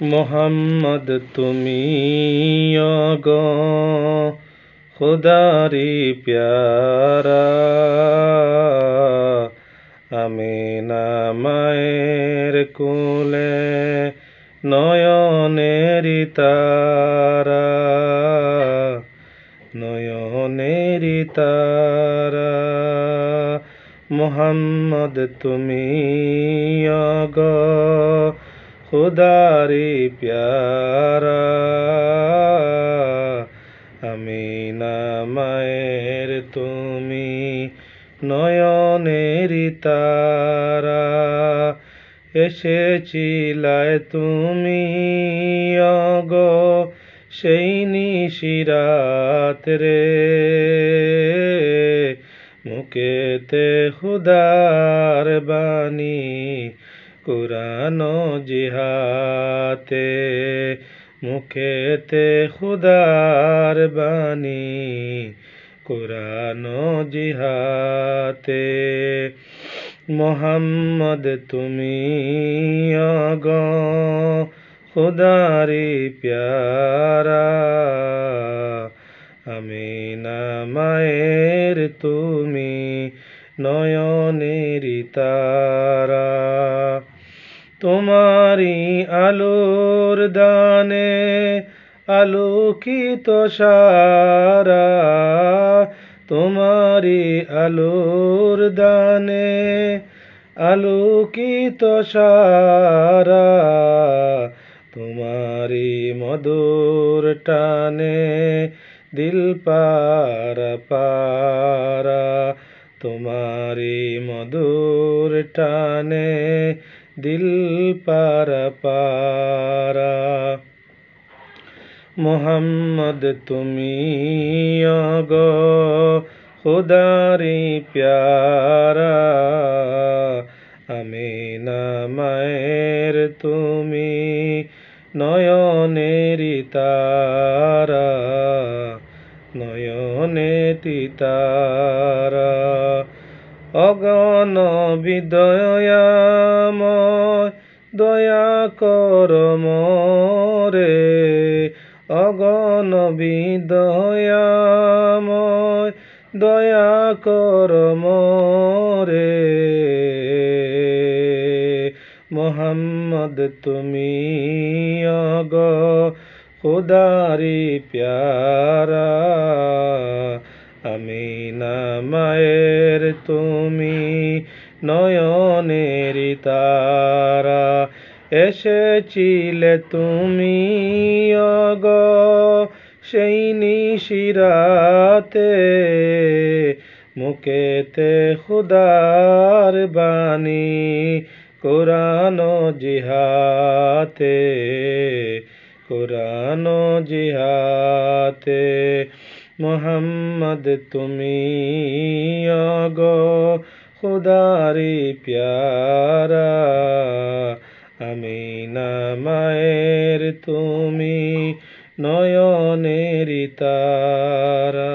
মোহাম্মদ তুমি ওগো খুদারি প্যারা, আমিনা মায়ের কোলে নয়নেরি তারা, নয়নেরি তারা। মোহাম্মদ তুমি ওগো খুদারি প্যারা, আমিনা মায়ের তুমি নয়নেরি তারা। এসেছিলায় তুমি ওগো সেই নিশিরাত রে, মুখেতে খুদার বাণী কুরআন জিহাতে, মুখেতে খুদার বাণী কুরআন জিহাতে। মোহাম্মদ তুমি ওগো খুদারি প্যারা, আমিনা মায়ের তুমি নয়নেরি তারা। তোমারি আলোর দানে আলোকিত সারা, তোমারি আলোর দানে আলোকিত সারা, তোমারি মধুর টানে দিল পারা পারা, তোমারি মধুর টানে দিল পারা পারা। মোহাম্মদ তুমি ওগো খুদারি প্যারা, আমিনা মায়ের তুমি নয়নেরি তারা, নয়নেরি তারা। অগণবী দয়াময় দয়া কর মোরে, অগণবী দয়াময় দয়া কর মোরে। মোহাম্মদ তুমি ওগো খুদারি প্যারা, আমিনা মায়ের তুমি নয়নেরি তারা। এসেছিলে তুমি ওগো সেই নিশিরাতে, মুখেতে খুদার বাণী কুরআন জিহাতে, কুরআন জিহাতে। মোহাম্মদ তুমি ওগো খুদারি প্যারা, আমিনা মায়ের তুমি নয়নেরি তারা।